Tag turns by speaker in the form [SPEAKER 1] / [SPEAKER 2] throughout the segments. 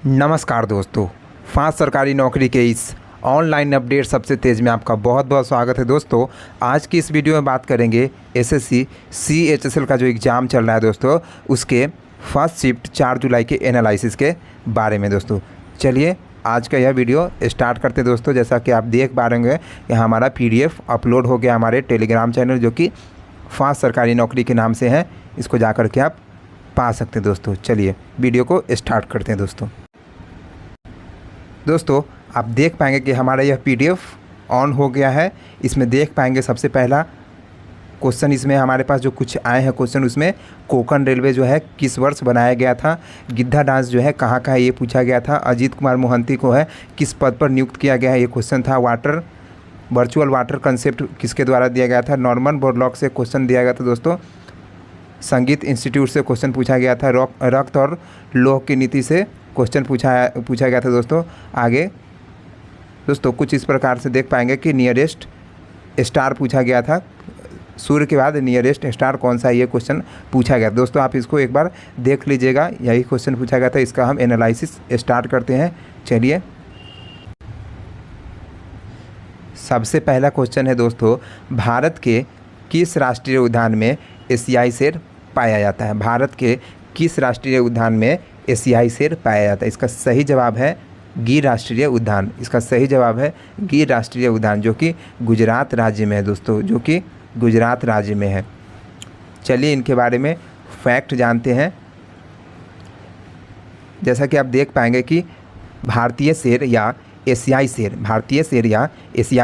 [SPEAKER 1] नमस्कार दोस्तों, फास्ट सरकारी नौकरी के इस ऑनलाइन अपडेट सबसे तेज़ में आपका बहुत बहुत स्वागत है। दोस्तों आज की इस वीडियो में बात करेंगे एसएससी CHSL का जो एग्ज़ाम चल रहा है दोस्तों, उसके फर्स्ट शिफ्ट 4 जुलाई के एनालिसिस के बारे में। दोस्तों चलिए आज का यह वीडियो स्टार्ट करते हैं। दोस्तों जैसा कि आप देख पा रहे होंगे, यहाँ हमारा PDF अपलोड हो गया हमारे टेलीग्राम चैनल, जो कि फास्ट सरकारी नौकरी के नाम से है। इसको जा कर के आप पा सकते हैं। दोस्तों चलिए वीडियो को स्टार्ट करते हैं। दोस्तों आप देख पाएंगे कि हमारा यह PDF ऑन हो गया है। इसमें देख पाएंगे सबसे पहला क्वेश्चन इसमें हमारे पास जो कुछ आए हैं क्वेश्चन, उसमें कोंकण रेलवे जो है किस वर्ष बनाया गया था, गिद्धा डांस जो है कहाँ का है ये पूछा गया था, अजीत कुमार मोहंती को है किस पद पर नियुक्त किया गया है ये क्वेश्चन था, वर्चुअल वाटर कंसेप्ट किसके द्वारा दिया गया था, नॉर्मन बोरलॉग से क्वेश्चन दिया गया था। दोस्तों संगीत इंस्टीट्यूट से क्वेश्चन पूछा गया था, रक्त और लौह की नीति से क्वेश्चन पूछा गया था। दोस्तों आगे दोस्तों कुछ इस प्रकार से देख पाएंगे कि नियरेस्ट स्टार पूछा गया था, सूर्य के बाद नियरेस्ट स्टार कौन सा है ये क्वेश्चन पूछा गया। दोस्तों आप इसको एक बार देख लीजिएगा, यही क्वेश्चन पूछा गया था। इसका हम एनालिसिस स्टार्ट करते हैं। चलिए सबसे पहला क्वेश्चन है दोस्तों, भारत के किस राष्ट्रीय उद्यान में एशियाई शेर पाया जाता है। भारत के किस राष्ट्रीय उद्यान में एशियाई शेर पाया जाता है। इसका सही जवाब है गिर राष्ट्रीय उद्यान। इसका सही जवाब है गिर राष्ट्रीय उद्यान, जो कि गुजरात राज्य में है। दोस्तों जो कि गुजरात राज्य में है। चलिए इनके बारे में फैक्ट जानते हैं। जैसा कि आप देख पाएंगे कि भारतीय शेर या एशियाई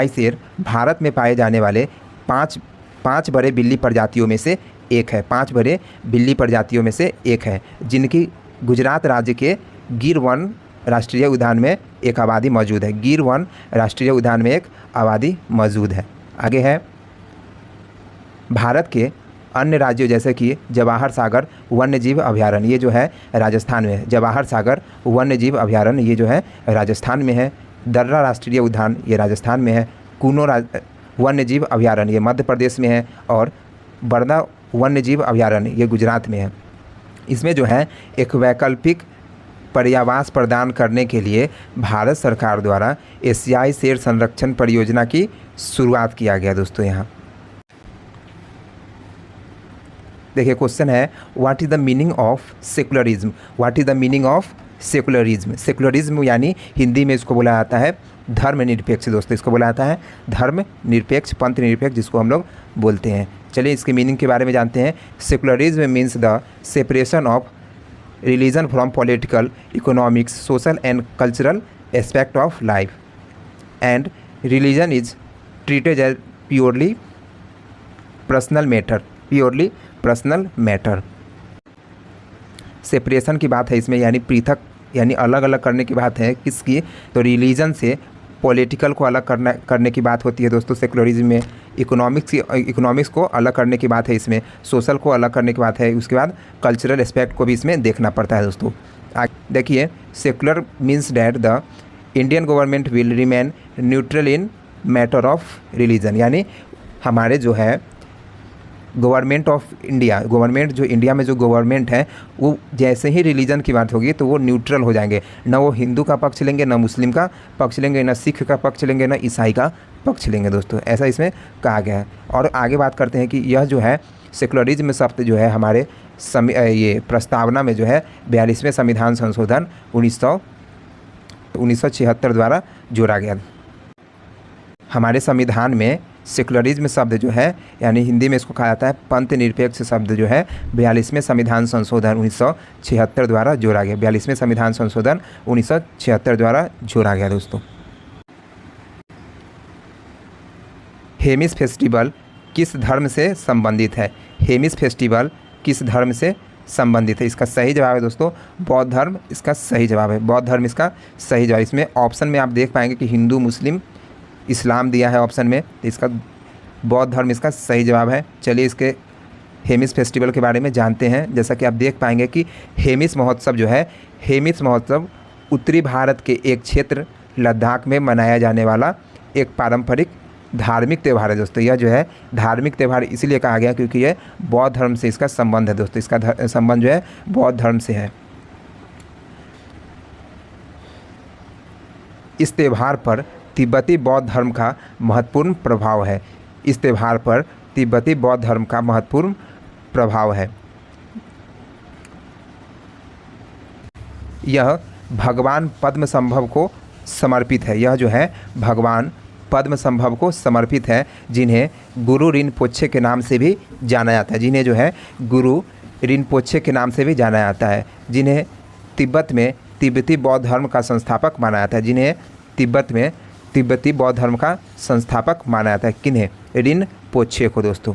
[SPEAKER 1] शेर भारत में पाए जाने वाले पाँच बड़े बिल्ली प्रजातियों में से एक है। 5 बड़े बिल्ली प्रजातियों में से एक है, जिनकी गुजरात राज्य के गिर वन राष्ट्रीय उद्यान में एक आबादी मौजूद है। गिर वन राष्ट्रीय उद्यान में एक आबादी मौजूद है। आगे है भारत के अन्य राज्यों जैसे कि जवाहर सागर वन्यजीव अभयारण्य, ये जो है राजस्थान में है। जवाहर सागर वन्यजीव अभयारण्य ये जो है राजस्थान में है। दर्रा राष्ट्रीय उद्यान ये राजस्थान में है। कूनो वन्यजीव अभयारण्य ये मध्य प्रदेश में है। और बरदा वन्यजीव अभयारण्य ये गुजरात में है। इसमें जो है एक वैकल्पिक पर्यावास प्रदान करने के लिए भारत सरकार द्वारा एशियाई शेर संरक्षण परियोजना की शुरुआत किया गया। दोस्तों यहाँ देखिए क्वेश्चन है, what is the meaning of secularism. What is the meaning of secularism. Secularism यानी हिंदी में इसको बोला जाता है धर्मनिरपेक्ष। दोस्तों इसको बोला जाता है धर्मनिरपेक्ष, पंथ निरपेक्ष जिसको हम लोग बोलते हैं। चलिए इसके मीनिंग के बारे में जानते हैं। Secularism means the separation of religion from political, economics, social and cultural aspect of life, and religion is treated as purely personal matter. Separation की बात है इसमें, यानी पृथक यानी अलग अलग करने की बात है। किसकी? तो रिलीजन से पॉलिटिकल को अलग करने की बात होती है। दोस्तों सेकुलरिज्म में इकोनॉमिक्स को अलग करने की बात है, इसमें सोशल को अलग करने की बात है, उसके बाद कल्चरल एस्पेक्ट को भी इसमें देखना पड़ता है। दोस्तों देखिए, secular means that the Indian government will remain neutral in matter of religion, यानी हमारे जो है गवर्नमेंट जो इंडिया में जो गवर्नमेंट है वो जैसे ही रिलीजन की बात होगी तो वो न्यूट्रल हो जाएंगे। ना वो हिंदू का पक्ष लेंगे, ना मुस्लिम का पक्ष लेंगे, ना सिख का पक्ष लेंगे, ना ईसाई का पक्ष लेंगे। दोस्तों ऐसा इसमें कहा गया है। और आगे बात करते हैं कि यह जो है सेकुलरिज्म शब्द जो है हमारे ये प्रस्तावना में जो है 42वें संविधान संशोधन 1976 द्वारा जोड़ा गया। हमारे संविधान में सेकुलरिज्म शब्द जो है, यानी हिंदी में इसको कहा जाता है पंथ निरपेक्ष शब्द जो है 42वें संविधान संशोधन 1976 द्वारा जोड़ा गया। 42वें संविधान संशोधन 1976 द्वारा जोड़ा गया। दोस्तों हेमिस फेस्टिवल किस धर्म से संबंधित है। हेमिस फेस्टिवल किस धर्म से संबंधित है। इसका सही जवाब है दोस्तों बौद्ध धर्म। इसका सही जवाब है बौद्ध धर्म। इसका सही जवाब, इसमें ऑप्शन में आप देख पाएंगे कि हिंदू, मुस्लिम, इस्लाम दिया है ऑप्शन में, इसका बौद्ध धर्म इसका सही जवाब है। चलिए इसके हेमिस फेस्टिवल के बारे में जानते हैं। जैसा कि आप देख पाएंगे कि हेमिस महोत्सव जो है, हेमिस महोत्सव उत्तरी भारत के एक क्षेत्र लद्दाख में मनाया जाने वाला एक पारंपरिक धार्मिक त्यौहार है। दोस्तों यह जो है धार्मिक त्यौहार इसलिए कहा गया क्योंकि ये बौद्ध धर्म से इसका संबंध है। दोस्तों इसका संबंध जो है बौद्ध धर्म से है। इस त्यौहार पर तिब्बती बौद्ध धर्म का महत्वपूर्ण प्रभाव है। इस त्यौहार पर तिब्बती बौद्ध धर्म का महत्वपूर्ण प्रभाव है। यह भगवान पद्मसंभव को समर्पित है। यह जो है भगवान पद्मसंभव को समर्पित है, जिन्हें गुरु रिनपोछे के नाम से भी जाना जाता है। जिन्हें जो है गुरु रिनपोछे के नाम से भी जाना जाता है, जिन्हें तिब्बत में तिब्बती बौद्ध धर्म का संस्थापक माना जाता है। जिन्हें तिब्बत में तिब्बती बौद्ध धर्म का संस्थापक माना जाता है। किन्हें? रिनपोछे को दोस्तों।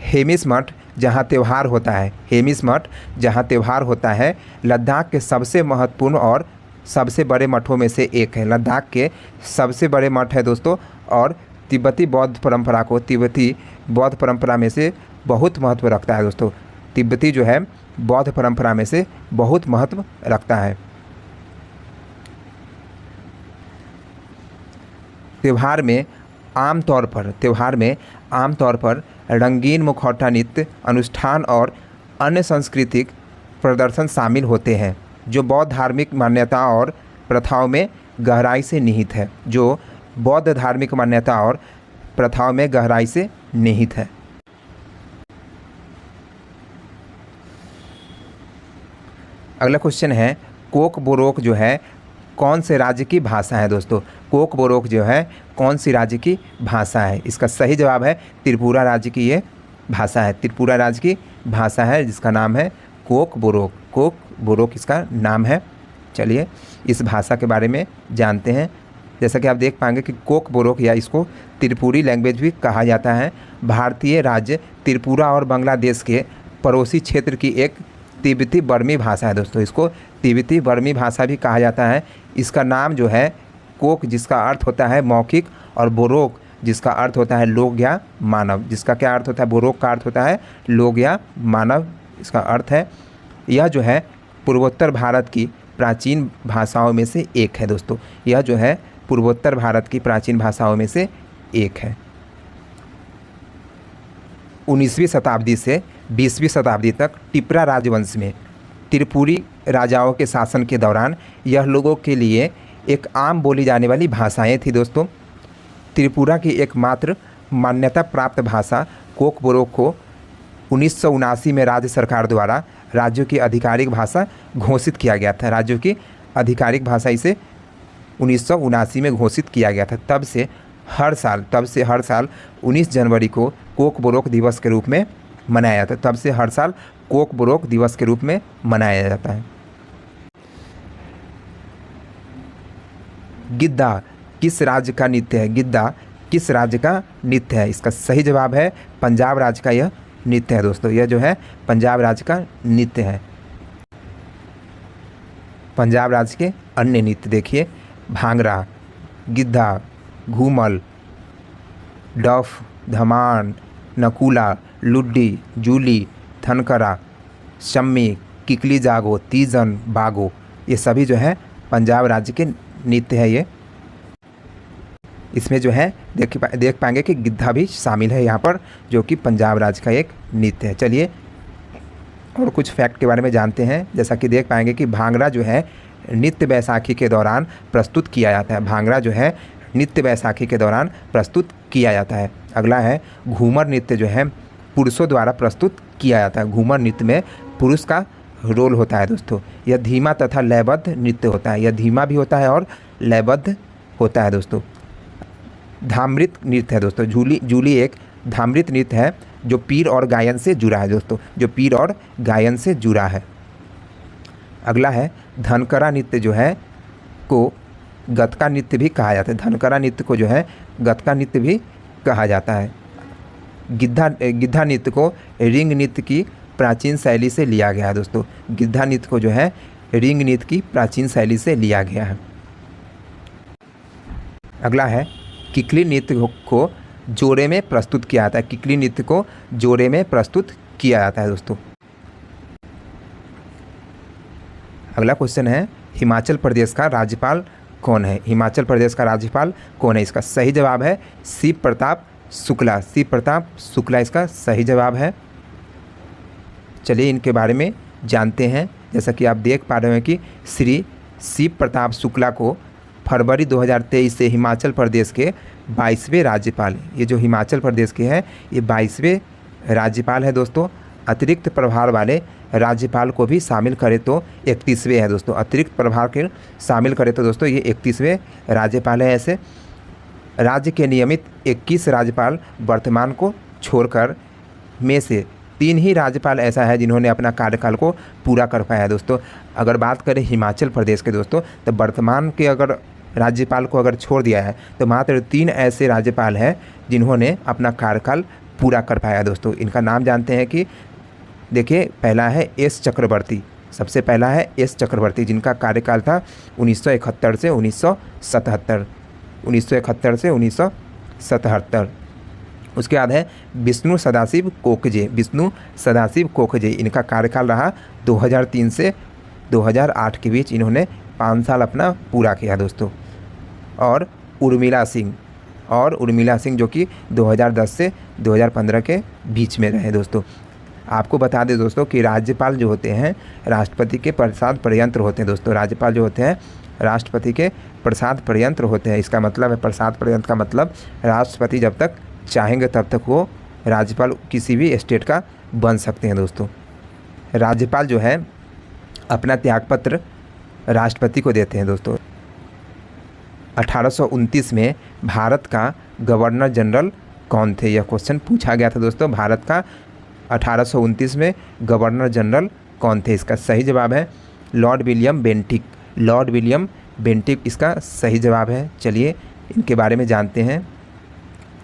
[SPEAKER 1] हेमिस मठ जहाँ त्यौहार होता है, हेमिस मठ जहाँ त्यौहार होता है, लद्दाख के सबसे महत्वपूर्ण और सबसे बड़े मठों में से एक है। लद्दाख के सबसे बड़े मठ है दोस्तों, और तिब्बती बौद्ध परंपरा को तिब्बती बौद्ध परंपरा में से बहुत महत्व रखता है दोस्तों। तिब्बती जो है बौद्ध परंपरा में से बहुत महत्व रखता है। त्यौहार में आमतौर पर रंगीन मुखौटा नृत्य अनुष्ठान और अन्य सांस्कृतिक प्रदर्शन शामिल होते हैं, जो बौद्ध धार्मिक मान्यता और प्रथाओं में गहराई से निहित है। जो बौद्ध धार्मिक मान्यता और प्रथाओं में गहराई से निहित है। अगला क्वेश्चन है, कोक बोरोक जो है कौन से राज्य की भाषा है दोस्तों? कोक बोरोक जो है कौन सी राज्य की भाषा है? इसका सही जवाब है त्रिपुरा राज्य की ये भाषा है। त्रिपुरा राज्य की भाषा है, जिसका नाम है कोक बोरोक। कोक बोरोक इसका नाम है। चलिए इस भाषा के बारे में जानते हैं। जैसा कि आप देख पाएंगे कि कोक बोरोक या इसको त्रिपुरी लैंग्वेज भी कहा जाता है, भारतीय राज्य त्रिपुरा और बांग्लादेश के पड़ोसी क्षेत्र की एक तिब्बती बर्मी भाषा है दोस्तों। इसको तिब्बती बर्मी भाषा भी कहा जाता है। इसका नाम जो है कोक, जिसका अर्थ होता है मौखिक, और बोरोक जिसका अर्थ होता है लोक या मानव। जिसका क्या अर्थ होता है? बोरोक का अर्थ होता है लोक या मानव, इसका अर्थ है। यह जो है पूर्वोत्तर भारत की प्राचीन भाषाओं में से एक है दोस्तों। यह जो है पूर्वोत्तर भारत की प्राचीन भाषाओं में से एक है। 19वीं शताब्दी से 20वीं शताब्दी तक टिपरा राजवंश में त्रिपुरी राजाओं के शासन के दौरान यह लोगों के लिए एक आम बोली जाने वाली भाषाएं थी दोस्तों। त्रिपुरा की एकमात्र मान्यता प्राप्त भाषा कोक बोरोक को 1979 में राज्य सरकार द्वारा राज्यों की आधिकारिक भाषा घोषित किया गया था। राज्यों की आधिकारिक भाषा इसे 1979 में घोषित किया गया था। तब से हर साल 19 जनवरी को कोक बोरोक दिवस के रूप में मनाया जाता है। तब से हर साल कोक बोरोक दिवस के रूप में मनाया जाता है। गिद्दा किस राज्य का नृत्य है? गिद्दा किस राज्य का नृत्य है? इसका सही जवाब है पंजाब राज्य का यह नृत्य है दोस्तों। यह जो है पंजाब राज्य का नृत्य है। पंजाब राज्य के अन्य नृत्य देखिए, भांगड़ा, गिद्धा, घूमल, डफ, धमान, नकुला, लुड्डी, जूली, थनकरा, शम्मी, किकली जागो, तीजन, बागो, ये सभी जो है पंजाब राज्य के नृत्य है। ये इसमें जो है देख पाएंगे कि गिद्धा भी शामिल है यहाँ पर, जो कि पंजाब राज्य का एक नृत्य है। चलिए और कुछ फैक्ट के बारे में जानते हैं। जैसा कि देख पाएंगे कि भांगड़ा जो है नित्य बैसाखी के दौरान प्रस्तुत किया जाता है। भांगड़ा जो है नित्य बैसाखी के दौरान प्रस्तुत किया जाता है। अगला है घूमर नृत्य जो है पुरुषों द्वारा प्रस्तुत किया जाता है। घूमर नृत्य में पुरुष का रोल होता है दोस्तों। यह धीमा तथा लयबद्ध नृत्य होता है। यह धीमा भी होता है और लयबद्ध होता है दोस्तों। धामृत नृत्य है दोस्तों। जूली एक धामृत नृत्य है जो पीर और गायन से जुड़ा है दोस्तों, जो पीर और गायन से जुड़ा है। अगला है धनकरा नृत्य जो है को गतका नृत्य भी कहा जाता है। धनकरा नृत्य को जो है गतका नृत्य भी कहा जाता है। गिद्धा नृत्य को रिंग नृत्य की प्राचीन शैली से लिया गया है दोस्तों। गिद्धा नृत्य को जो है रिंग नृत्य की प्राचीन शैली से लिया गया है। अगला है किकली नृत्य को जोड़े में प्रस्तुत किया जाता है। किकली नृत्य को जोड़े में प्रस्तुत किया जाता है दोस्तों। अगला क्वेश्चन है हिमाचल प्रदेश का राज्यपाल कौन है? हिमाचल प्रदेश का राज्यपाल कौन है? इसका सही जवाब है शिव प्रताप शुक्ला। शिव प्रताप शुक्ला इसका सही जवाब है। चलिए इनके बारे में जानते हैं। जैसा कि आप देख पा रहे हैं कि श्री शिव प्रताप शुक्ला को फरवरी 2023 से हिमाचल प्रदेश के 22वें राज्यपाल, ये जो हिमाचल प्रदेश के हैं ये 22वें राज्यपाल है दोस्तों। अतिरिक्त प्रभार वाले राज्यपाल को भी शामिल करें तो 31वें है दोस्तों। अतिरिक्त प्रभार के शामिल करें तो दोस्तों ये 31वें राज्यपाल है। ऐसे राज्य के नियमित 21 राज्यपाल वर्तमान को छोड़कर में से 3 ही राज्यपाल ऐसा है जिन्होंने अपना कार्यकाल को पूरा कर पाया है दोस्तों। अगर बात करें हिमाचल प्रदेश के दोस्तों, तो वर्तमान के अगर राज्यपाल को अगर छोड़ दिया है तो मात्र 3 ऐसे राज्यपाल हैं जिन्होंने अपना कार्यकाल पूरा कर पाया दोस्तों। इनका नाम जानते हैं कि देखिए, पहला है एस चक्रवर्ती, सबसे पहला है एस चक्रवर्ती जिनका कार्यकाल था 1971 से 1977, 1971 से 1977। उसके बाद है विष्णु सदाशिव कोकजे, विष्णु सदाशिव कोकजे, इनका कार्यकाल रहा 2003 से 2008 के बीच, इन्होंने 5 साल अपना पूरा किया दोस्तों। और उर्मिला सिंह, और उर्मिला सिंह जो कि 2010 से 2015 के बीच में रहे दोस्तों। आपको बता दें दोस्तों कि राज्यपाल जो होते हैं राष्ट्रपति के प्रसाद पर्यंत्र होते हैं दोस्तों। राज्यपाल जो होते हैं राष्ट्रपति के प्रसाद पर्यंत्र होते हैं। इसका मतलब है, प्रसाद पर्यंत्र का मतलब राष्ट्रपति जब तक चाहेंगे तब तक वो राज्यपाल किसी भी स्टेट का बन सकते हैं दोस्तों। राज्यपाल जो है अपना त्यागपत्र राष्ट्रपति को देते हैं दोस्तों। 1829 में भारत का गवर्नर जनरल कौन थे? यह क्वेश्चन पूछा गया था दोस्तों। भारत का 1829 में गवर्नर जनरल कौन थे? इसका सही जवाब है Lord William Bentinck. Lord William Bentinck इसका सही जवाब है। चलिए इनके बारे में जानते हैं।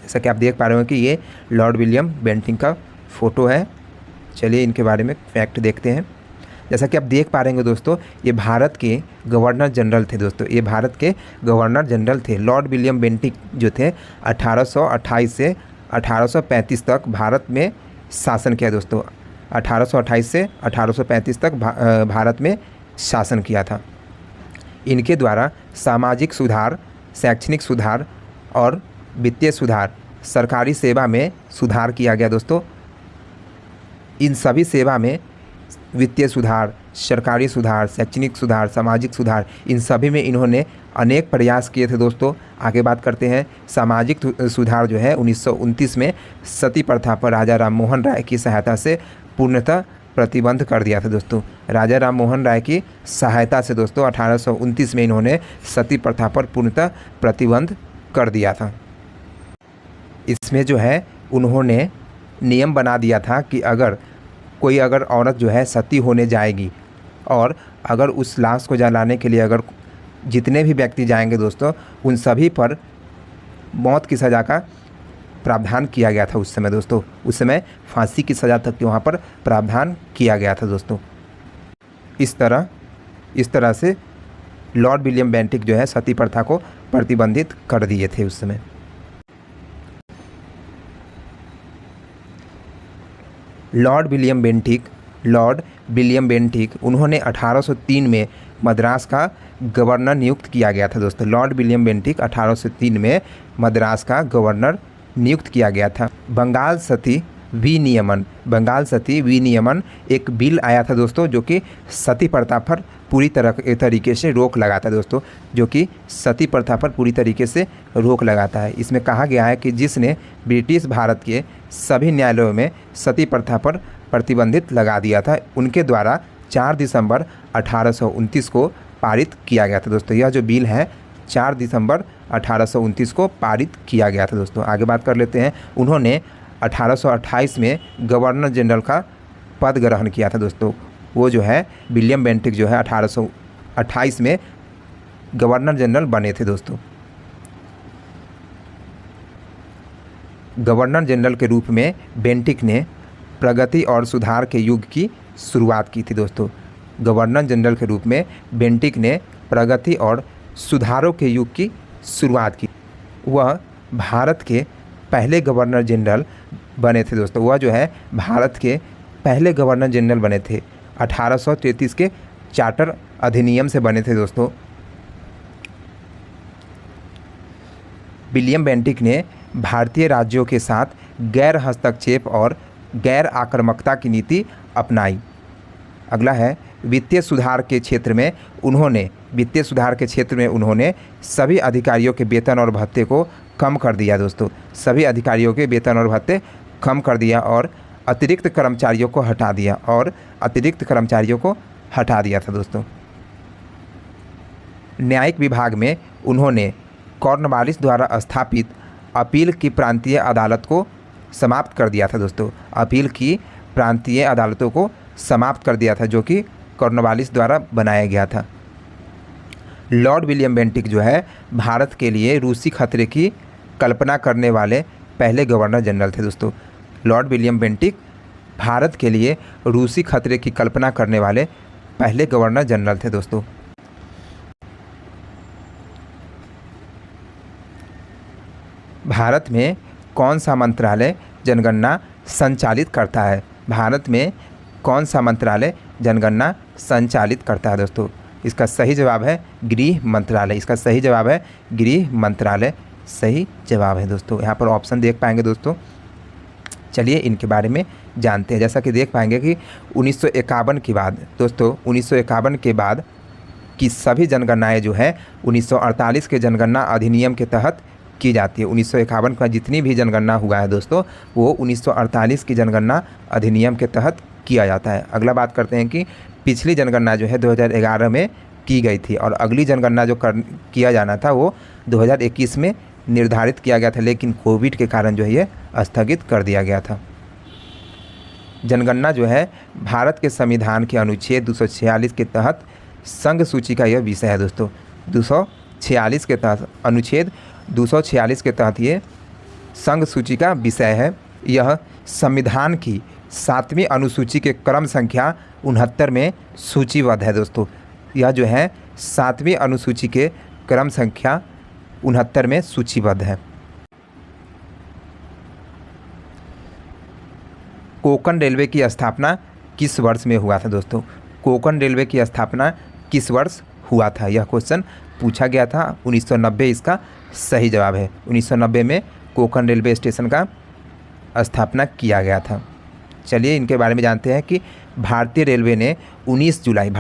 [SPEAKER 1] जैसा कि आप देख पा रहे हो कि ये लॉर्ड विलियम बेंटिक का फ़ोटो है। चलिए इनके बारे में फैक्ट देखते हैं। जैसा कि आप देख पा रहे हैं दोस्तों, ये भारत के गवर्नर जनरल थे दोस्तों। ये भारत के गवर्नर जनरल थे। लॉर्ड विलियम बेंटिक जो थे 1828 से 1835 तक भारत में शासन किया दोस्तों। 1828 से 1835 तक भारत में शासन किया था। इनके द्वारा सामाजिक सुधार, शैक्षणिक सुधार और वित्तीय सुधार, सरकारी सेवा में सुधार किया गया दोस्तों। इन सभी सेवा में वित्तीय सुधार, सरकारी सुधार, शैक्षणिक सुधार, सामाजिक सुधार, इन सभी में इन्होंने अनेक प्रयास किए थे दोस्तों। आगे बात करते हैं। सामाजिक सुधार जो है 1929 में सती प्रथा पर राजा राम मोहन राय की सहायता से पूर्णतः प्रतिबंध कर दिया था दोस्तों। राजा राम मोहन राय की सहायता से दोस्तों 1829 में इन्होंने सती प्रथा पर पूर्णतः प्रतिबंध कर दिया था। इसमें जो है उन्होंने नियम बना दिया था कि अगर कोई औरत जो है सती होने जाएगी और अगर उस लाश को जलाने के लिए अगर जितने भी व्यक्ति जाएंगे दोस्तों, उन सभी पर मौत की सज़ा का प्रावधान किया गया था उस समय दोस्तों। उस समय फांसी की सज़ा तक वहाँ पर प्रावधान किया गया था दोस्तों। इस तरह से लॉर्ड विलियम बेंटिक जो है सती प्रथा को प्रतिबंधित कर दिए थे उस समय। लॉर्ड विलियम बेंटिक उन्होंने 1803 में मद्रास का गवर्नर नियुक्त किया गया था दोस्तों। लॉर्ड विलियम बेंटिक 1803 में मद्रास का गवर्नर नियुक्त किया गया था। बंगाल सती विनियमन एक बिल आया था दोस्तों, जो कि सती प्रथा पर पूरी तरीके से रोक लगाता है दोस्तों, जो कि सती प्रथा पर पूरी तरीके से रोक लगाता है। इसमें कहा गया है कि जिसने ब्रिटिश भारत के सभी न्यायालयों में सती प्रथा पर प्रतिबंधित लगा दिया था, उनके द्वारा 4 दिसंबर 1829 को पारित किया गया था दोस्तों। यह जो बिल है 4 दिसंबर 1829 को पारित किया गया था दोस्तों। आगे बात कर लेते हैं। उन्होंने 1828 में गवर्नर जनरल का पद ग्रहण किया था दोस्तों। वो जो है विलियम बेंटिक जो है 1828 में गवर्नर जनरल बने थे दोस्तों। गवर्नर जनरल के रूप में बेंटिक ने प्रगति और सुधार के युग की शुरुआत की थी दोस्तों। गवर्नर जनरल के रूप में बेंटिक ने प्रगति और सुधारों के युग की शुरुआत की। वह भारत के पहले गवर्नर जनरल बने थे दोस्तों। वह जो है भारत के पहले गवर्नर जनरल बने थे। 1833 के चार्टर अधिनियम से बने थे दोस्तों। विलियम बेंटिक ने भारतीय राज्यों के साथ गैर हस्तक्षेप और गैर आक्रामकता की नीति अपनाई। अगला है वित्तीय सुधार के क्षेत्र में उन्होंने सभी अधिकारियों के वेतन और भत्ते को कम कर दिया दोस्तों। सभी अधिकारियों के वेतन और भत्ते कम कर दिया और अतिरिक्त कर्मचारियों को हटा दिया था दोस्तों। न्यायिक विभाग में उन्होंने कॉर्नवालिस द्वारा स्थापित अपील की प्रांतीय अदालत को समाप्त कर दिया था दोस्तों। अपील की प्रांतीय अदालतों को समाप्त कर दिया था जो कि कॉर्नवालिस द्वारा बनाया गया था। लॉर्ड विलियम बेंटिक जो है भारत के लिए रूसी खतरे की कल्पना करने वाले पहले गवर्नर जनरल थे दोस्तों। लॉर्ड विलियम बेंटिक भारत के लिए रूसी खतरे की कल्पना करने वाले पहले गवर्नर जनरल थे दोस्तों। भारत में कौन सा मंत्रालय जनगणना संचालित करता है? भारत में कौन सा मंत्रालय जनगणना संचालित करता है दोस्तों? इसका सही जवाब है गृह मंत्रालय। सही जवाब है दोस्तों। यहाँ पर ऑप्शन देख पाएंगे दोस्तों। चलिए इनके बारे में जानते हैं। जैसा कि देख पाएंगे कि 1951 के बाद दोस्तों 1951 के बाद की सभी जनगणनाएँ जो है 1948 के जनगणना अधिनियम के तहत की जाती है। 1951 का जितनी भी जनगणना हुआ है दोस्तों वो 1948 की जनगणना अधिनियम के तहत किया जाता है। अगला बात करते हैं कि पिछली जनगणना जो है 2011 में की गई थी और अगली जनगणना जो किया जाना था वो 2021 में निर्धारित किया गया था, लेकिन कोविड के कारण जो है ये स्थगित कर दिया गया था। जनगणना जो है भारत के संविधान के अनुच्छेद 246 के तहत संघ सूची का यह विषय है दोस्तों। 246 के तहत अनुच्छेद 246 के तहत ये संघ सूची का विषय है। यह संविधान की 7वीं अनुसूची के क्रम संख्या 69 में सूचीबद्ध है दोस्तों। यह जो है 7वीं अनुसूची के क्रम संख्या 69 में सूचीबद्ध है। कोंकण रेलवे की स्थापना किस वर्ष में हुआ था दोस्तों? कोंकण रेलवे की स्थापना किस वर्ष हुआ था? यह क्वेश्चन पूछा गया था। 1990 इसका सही जवाब है। 1990 में कोंकण रेलवे स्टेशन का स्थापना किया गया था। चलिए इनके बारे में जानते हैं कि भारतीय रेलवे ने 19 जुलाई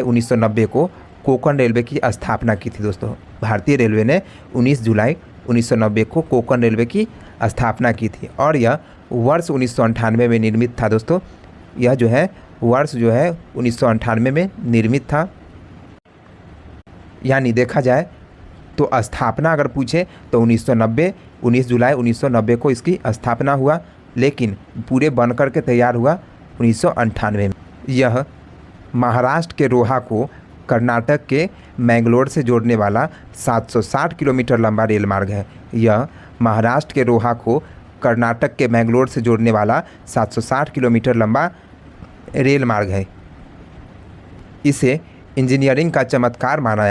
[SPEAKER 1] 1990 को कोंकण रेलवे की स्थापना की थी दोस्तों। भारतीय रेलवे ने 19 जुलाई 1990 को कोंकण रेलवे की स्थापना की थी और यह वर्ष 1998 में निर्मित था दोस्तों। यह जो है वर्ष जो है 1998 में निर्मित था। यानी देखा जाए तो स्थापना अगर पूछे तो 19 जुलाई 1990 को इसकी स्थापना हुआ, लेकिन पूरे बनकर के तैयार हुआ 1998 में। यह महाराष्ट्र के रोहा को कर्नाटक के मैंगलोर से जोड़ने वाला 760 किलोमीटर लंबा रेल मार्ग है। यह महाराष्ट्र के रोहा को कर्नाटक के मैंगलोर से जोड़ने वाला 760 किलोमीटर लंबा रेल मार्ग है। इसे इंजीनियरिंग का चमत्कार माना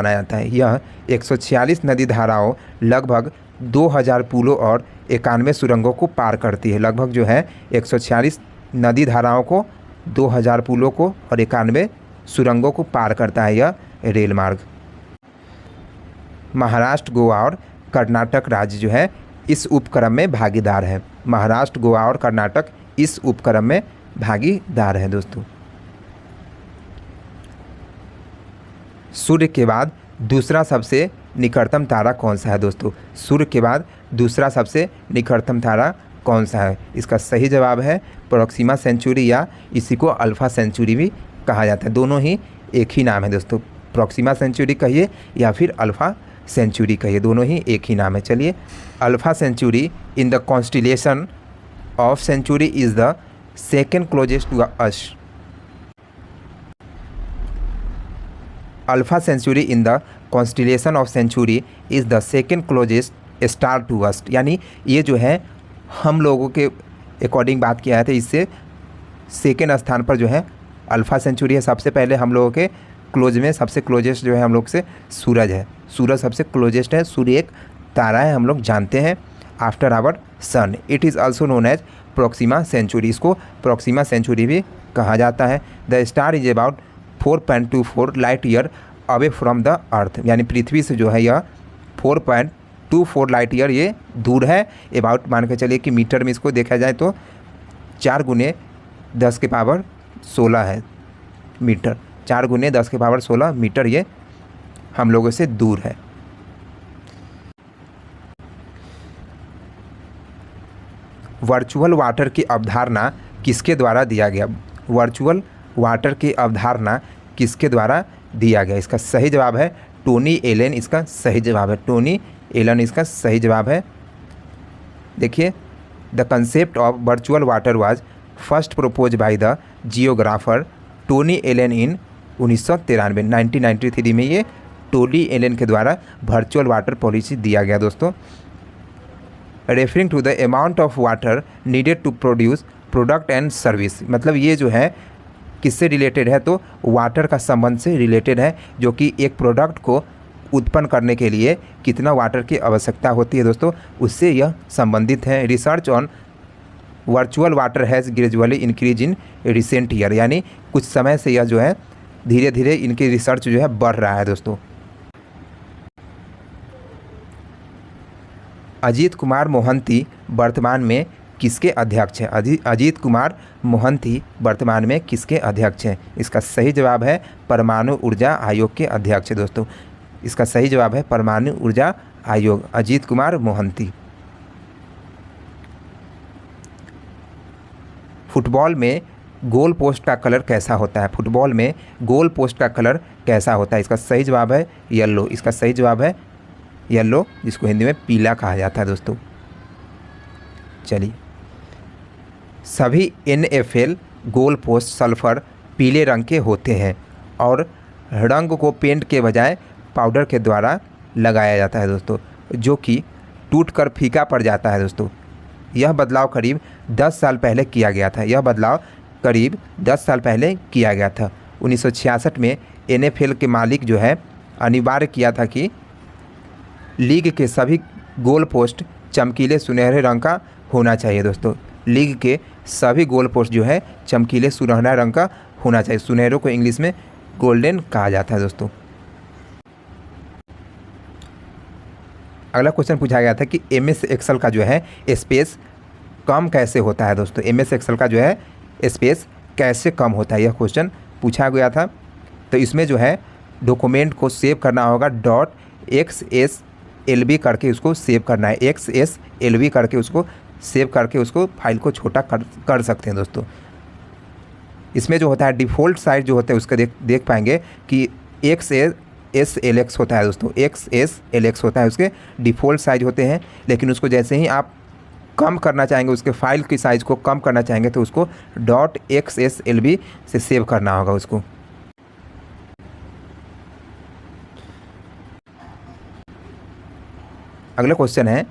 [SPEAKER 1] जाता है। यह 146 नदी धाराओं, लगभग 2000 पुलों और 91 सुरंगों को पार करती है। लगभग जो है 146 नदी धाराओं को, 2000 पुलों को और 91 सुरंगों को पार करता है यह रेल मार्ग। महाराष्ट्र, गोवा और कर्नाटक राज्य जो है इस उपक्रम में भागीदार है। महाराष्ट्र, गोवा और कर्नाटक इस उपक्रम में भागीदार है दोस्तों। सूर्य के बाद दूसरा सबसे निकटतम तारा कौन सा है दोस्तों? सूर्य के बाद दूसरा सबसे निकटतम तारा कौन सा है? इसका सही जवाब है प्रोक्सिमा सेंचुरी, या इसी को अल्फ़ा सेंचुरी भी कहा जाता है। दोनों ही एक ही नाम है दोस्तों। प्रोक्सिमा सेंचुरी कहिए या फिर अल्फ़ा सेंचुरी कहिए, दोनों ही एक ही नाम है। चलिए, Alpha Centauri in the constellation of Centauri is the second closest to us. Alpha Centauri in the constellation of Centauri is the second closest star to us. यानी ये जो है हम लोगों के अकॉर्डिंग बात किया है तो इससे सेकेंड स्थान पर जो है अल्फ़ा सेंचुरी है। सबसे पहले हम लोगों के क्लोज में सबसे क्लोजेस्ट जो है हम लोग से सूरज है। सूरज सबसे क्लोजेस्ट है। सूर्य एक तारा है, हम लोग जानते हैं, after our sun. It is also known as Proxima Centauri. इसको प्रोक्सिमा सेंचुरी भी कहा जाता है। The star is about 4.24 light year away from the earth. यानी पृथ्वी से जो है यह 4.24 लाइट ईयर ये दूर है। अबाउट मान के चलिए कि मीटर में इसको देखा जाए तो 4 गुने 10 के पावर 16 है मीटर। 4 गुने 10 के पावर 16 मीटर ये हम लोगों से दूर है। वर्चुअल वाटर की अवधारणा किसके द्वारा दिया गया? वर्चुअल वाटर की अवधारणा किसके द्वारा दिया गया? इसका सही जवाब है टोनी एलन। इसका सही जवाब है टोनी एलन, इसका सही जवाब है। देखिए, the concept of virtual water was first propose by the geographer Tony Allan in 1993 1993 में ये टोनी एलन के द्वारा वर्चुअल वाटर पॉलिसी दिया गया दोस्तों। Referring to the amount of water needed to produce product and service, मतलब ये जो है किससे रिलेटेड है? तो वाटर का संबंध से रिलेटेड है, जो कि एक प्रोडक्ट को उत्पन्न करने के लिए कितना वाटर की आवश्यकता होती है दोस्तों, उससे यह संबंधित है। Research on virtual water has gradually increase in recent year, यानी कुछ समय से यह जो है धीरे धीरे इनकी रिसर्च जो है बढ़ रहा है दोस्तों। अजीत कुमार मोहंती वर्तमान में किसके अध्यक्ष हैं? अजीत कुमार मोहंती वर्तमान में किसके अध्यक्ष हैं? इसका सही जवाब है परमाणु ऊर्जा आयोग के अध्यक्ष दोस्तों। इसका सही जवाब है परमाणु ऊर्जा आयोग, अजीत कुमार मोहंती। फुटबॉल में गोल पोस्ट का कलर कैसा होता है? फुटबॉल में गोल पोस्ट का कलर कैसा होता है? इसका सही जवाब है येलो। इसका सही जवाब है येलो, जिसको हिंदी में पीला कहा जाता है दोस्तों। चलिए, सभी NFL गोल पोस्ट सल्फर पीले रंग के होते हैं और रंग को पेंट के बजाय पाउडर के द्वारा लगाया जाता है दोस्तों, जो कि टूटकर फीका पड़ जाता है दोस्तों। यह बदलाव करीब 10 साल पहले किया गया था। यह बदलाव करीब 10 साल पहले किया गया था। 1966 में NFL के मालिक जो है अनिवार्य किया था कि लीग के सभी गोल पोस्ट चमकीले सुनहरे रंग का होना चाहिए दोस्तों। लीग के सभी गोल पोस्ट जो है चमकीले सुनहरा रंग का होना चाहिए। सुनहरों को इंग्लिश में गोल्डन कहा जाता है दोस्तों। अगला क्वेश्चन पूछा गया था कि MS एक्सेल का जो है स्पेस कम कैसे होता है दोस्तों। MS एक्सेल का जो है स्पेस कैसे कम होता है, यह क्वेश्चन पूछा गया था। तो इसमें जो है डॉक्यूमेंट को सेव करना होगा .xslb करके उसको सेव करना है। xslb करके उसको सेव करके उसको फाइल को छोटा कर सकते हैं दोस्तों। इसमें जो होता है डिफ़ॉल्ट साइज जो होता है उसका देख पाएंगे कि XSLX होता है दोस्तों। XSLX होता है, उसके डिफ़ॉल्ट साइज होते हैं। लेकिन उसको जैसे ही आप कम करना चाहेंगे, उसके फाइल की साइज़ को कम करना चाहेंगे, तो उसको .xslb से सेव करना होगा उसको। अगला क्वेश्चन है,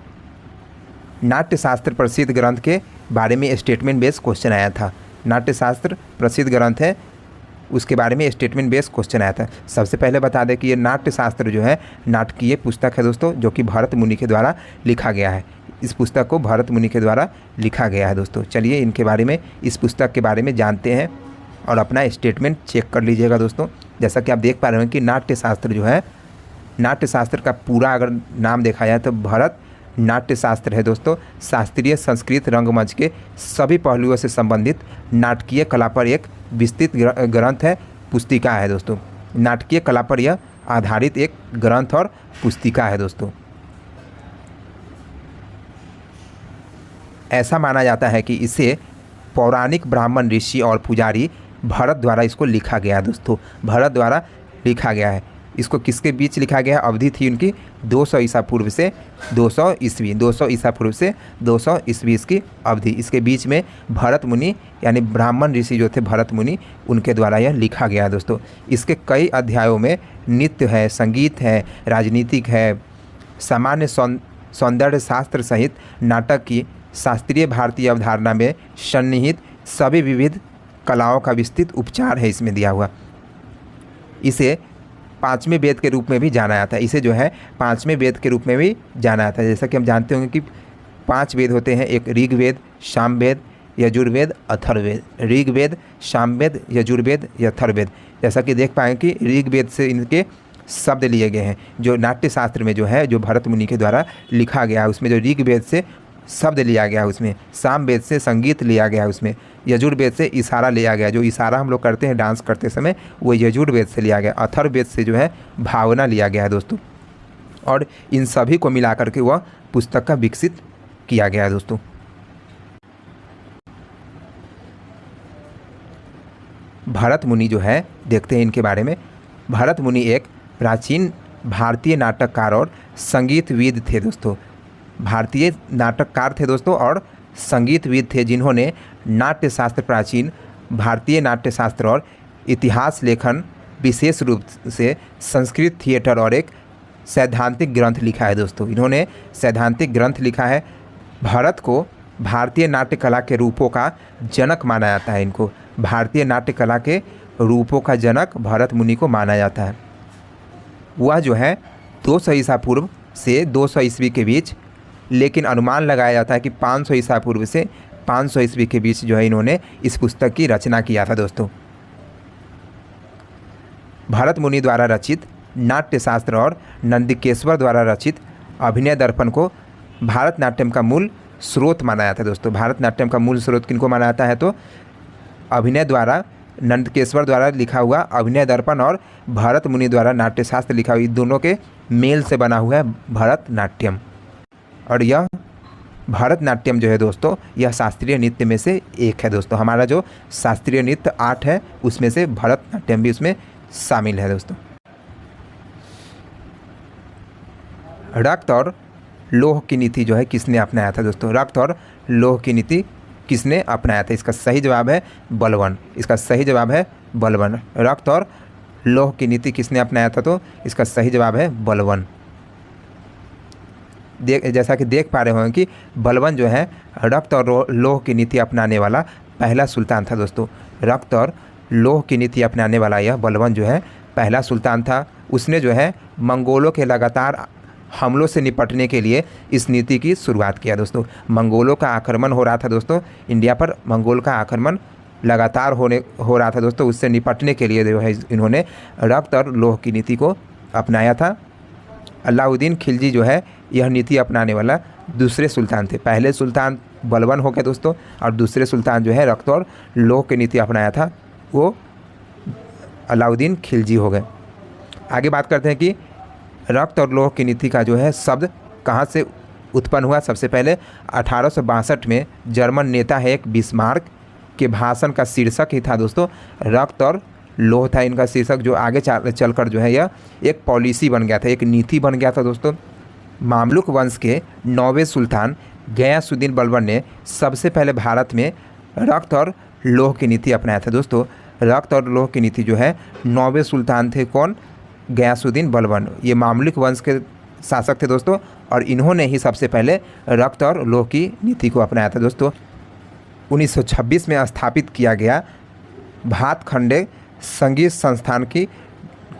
[SPEAKER 1] नाट्यशास्त्र प्रसिद्ध ग्रंथ के बारे में स्टेटमेंट बेस्ड क्वेश्चन आया था। नाट्यशास्त्र प्रसिद्ध ग्रंथ है, उसके बारे में स्टेटमेंट बेस्ड क्वेश्चन आया था। सबसे पहले बता दें कि ये नाट्यशास्त्र जो है नाटकीय पुस्तक है दोस्तों, जो कि भरत मुनि के द्वारा लिखा गया है। इस पुस्तक को भरत मुनि के द्वारा लिखा गया है दोस्तों। चलिए इनके बारे में, इस पुस्तक के बारे में जानते हैं और अपना स्टेटमेंट चेक कर लीजिएगा दोस्तों। जैसा कि आप देख पा रहे हैं कि नाट्यशास्त्र जो है, नाट्यशास्त्र का पूरा अगर नाम देखा जाए तो भरत नाट्यशास्त्र है दोस्तों। शास्त्रीय संस्कृत रंगमंच के सभी पहलुओं से संबंधित नाटकीय कला पर एक विस्तृत ग्रंथ है, पुस्तिका है दोस्तों। नाटकीय कला पर यह आधारित एक ग्रंथ और पुस्तिका है दोस्तों। ऐसा माना जाता है कि इसे पौराणिक ब्राह्मण ऋषि और पुजारी भरत द्वारा इसको लिखा गया है दोस्तों। भरत द्वारा लिखा गया है। इसको किसके बीच लिखा गया? अवधि थी उनकी 200 ईसा पूर्व से 200 ईस्वी, 200 ईसा पूर्व से 200 ईस्वी इसकी अवधि। इसके बीच में भरत मुनि यानी ब्राह्मण ऋषि जो थे भरत मुनि, उनके द्वारा यह लिखा गया है दोस्तों। इसके कई अध्यायों में नृत्य है, संगीत है, राजनीतिक है, सामान्य सौंदर्य शास्त्र सहित नाटक की शास्त्रीय भारतीय अवधारणा में सन्निहित सभी विविध कलाओं का विस्तृत उपचार है इसमें दिया हुआ। इसे 5वें वेद के रूप में भी जाना जाता है। इसे जो है 5वें वेद के रूप में भी जाना जाता है। जैसा कि हम जानते होंगे कि 5 वेद होते हैं, एक ऋग्वेद, सामवेद, यजुर्वेद, अथर्ववेद। ऋग्वेद, सामवेद, यजुर्वेद, अथर्ववेद। जैसा कि देख पाएंगे कि ऋग्वेद से इनके शब्द लिए गए हैं। जो नाट्यशास्त्र में जो है, जो भरत मुनि के द्वारा लिखा गया है, उसमें जो ऋग्वेद से शब्द लिया गया है उसमें, सामवेद से संगीत लिया गया है उसमें, यजुर्वेद से इशारा लिया गया, जो इशारा हम लोग करते हैं डांस करते समय वो यजुर्वेद से लिया गया, अथर्ववेद से जो है भावना लिया गया है दोस्तों। और इन सभी को मिलाकर के वह पुस्तक का विकसित किया गया है दोस्तों। भरत मुनि जो है, देखते हैं इनके बारे में। भरत मुनि एक प्राचीन भारतीय नाटककार और संगीतविद थे दोस्तों। भारतीय नाटककार थे दोस्तों और संगीतविद थे, जिन्होंने नाट्यशास्त्र, प्राचीन भारतीय नाट्यशास्त्र और इतिहास लेखन, विशेष रूप से संस्कृत थिएटर और एक सैद्धांतिक ग्रंथ लिखा है दोस्तों। इन्होंने सैद्धांतिक ग्रंथ लिखा है। भरत को भारतीय नाट्य कला के रूपों का जनक माना जाता है। इनको भारतीय नाट्य कला के रूपों का जनक भरत मुनि को माना जाता है। वह जो है 200 ईसा पूर्व से 200 ईस्वी के बीच, लेकिन अनुमान लगाया जाता है कि 500 ईसा पूर्व से 500 ईस्वी के बीच जो है इन्होंने इस पुस्तक की रचना किया था दोस्तों। भरत मुनि द्वारा रचित नाट्यशास्त्र और नंदिकेश्वर द्वारा रचित अभिनय दर्पण को भारतनाट्यम का मूल स्रोत माना जाता है दोस्तों। भारतनाट्यम का मूल स्रोत किनको माना जाता है तो अभिनय द्वारा, नंदकेश्वर द्वारा लिखा हुआ अभिनय दर्पण और भरत मुनि द्वारा नाट्यशास्त्र लिखा हुआ, इन दोनों के मेल से बना हुआ है भरतनाट्यम। और यह भरतनाट्यम जो है दोस्तों, यह शास्त्रीय नृत्य में से एक है दोस्तों। हमारा जो शास्त्रीय नृत्य 8 है उसमें से भरतनाट्यम भी उसमें शामिल है दोस्तों। रक्त और लोह की नीति जो है किसने अपनाया था दोस्तों? रक्त और लोह की नीति किसने अपनाया था? इसका सही जवाब है बलवन। इसका सही जवाब है बलवन। रक्त और लोह की नीति किसने अपनाया था? तो इसका सही जवाब है बलवन। जैसा कि देख पा रहे होंगे कि बलवन जो है रक्त और लोह की नीति अपनाने वाला पहला सुल्तान था दोस्तों। रक्त और लोह की नीति अपनाने वाला यह बलवन जो है पहला सुल्तान था। उसने जो है मंगोलों के लगातार हमलों से निपटने के लिए इस नीति की शुरुआत किया दोस्तों। मंगोलों का आक्रमण हो रहा था दोस्तों इंडिया पर, मंगोल का आक्रमण लगातार हो रहा था दोस्तों। उससे निपटने के लिए जो है इन्होंने रक्त और लोह की नीति को अपनाया था। अलाउद्दीन खिलजी जो है यह नीति अपनाने वाला दूसरे सुल्तान थे। पहले सुल्तान बलवन हो गए दोस्तों और दूसरे सुल्तान जो है रक्त और लोह की नीति अपनाया था वो अलाउद्दीन खिलजी हो गए। आगे बात करते हैं कि रक्त और लोह की नीति का जो है शब्द कहाँ से उत्पन्न हुआ। सबसे पहले 1862 में जर्मन नेता है एक बिस्मार्क के भाषण का शीर्षक ही था दोस्तों रक्त और लोह था इनका शीर्षक, जो आगे चलकर जो है यह एक पॉलिसी बन गया था, एक नीति बन गया था दोस्तों। मामलुक वंश के 9वें सुल्तान गयासुद्दीन बलबन ने सबसे पहले भारत में रक्त और लोह की नीति अपनाया था दोस्तों। रक्त और लोह की नीति जो है 9वें सुल्तान थे कौन? गयासुद्दीन बलबन। ये मामलुक वंश के शासक थे दोस्तों और इन्होंने ही सबसे पहले रक्त और लोह की नीति को अपनाया था दोस्तों। 1926 में स्थापित किया गया भातखंडे संगीत संस्थान की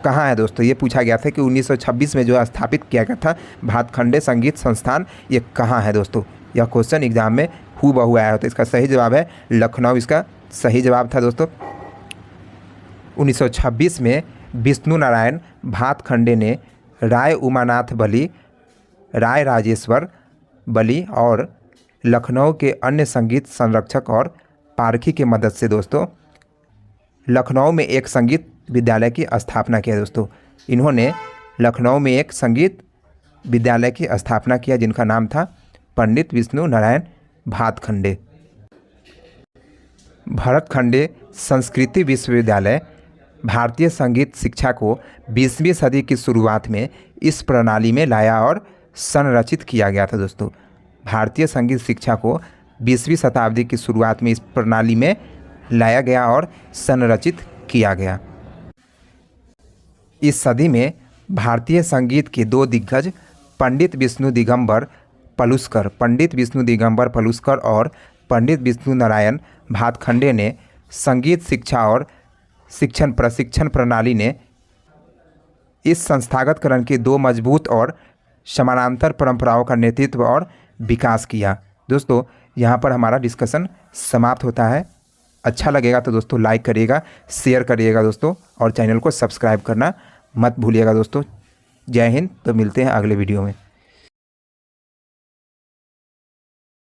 [SPEAKER 1] कहाँ है दोस्तों? ये पूछा गया था कि 1926 में जो स्थापित किया गया था भातखंडे संगीत संस्थान, ये कहाँ है दोस्तों? यह क्वेश्चन एग्जाम में हूबहू आया हो। तो इसका सही जवाब है लखनऊ। इसका सही जवाब था दोस्तों। 1926 में विष्णु नारायण भातखंडे ने राय उमानाथ बली, राय राजेश्वर बली और लखनऊ के अन्य संगीत संरक्षक और पारखी की मदद से दोस्तों लखनऊ में एक संगीत विद्यालय की स्थापना किया दोस्तों। इन्होंने लखनऊ में एक संगीत विद्यालय की स्थापना किया जिनका नाम था पंडित विष्णु नारायण भातखंडे। भरतखंडे संस्कृति विश्वविद्यालय भारतीय संगीत शिक्षा को 20वीं सदी की शुरुआत में इस प्रणाली में लाया और संरचित किया गया था दोस्तों। भारतीय संगीत शिक्षा को 20वीं शताब्दी की शुरुआत में इस प्रणाली में लाया गया और संरचित किया गया। इस सदी में भारतीय संगीत के 2 दिग्गज पंडित विष्णु दिगंबर पलुस्कर और पंडित विष्णु नारायण भातखंडे ने संगीत शिक्षा और शिक्षण प्रशिक्षण प्रणाली ने इस संस्थागतकरण की 2 मजबूत और समानांतर परंपराओं का नेतृत्व और विकास किया। दोस्तों यहाँ पर हमारा डिस्कशन समाप्त होता है। अच्छा लगेगा तो दोस्तों लाइक करिएगा, शेयर करिएगा दोस्तों और चैनल को सब्सक्राइब करना मत भूलिएगा दोस्तों। जय हिंद। तो मिलते हैं अगले वीडियो में।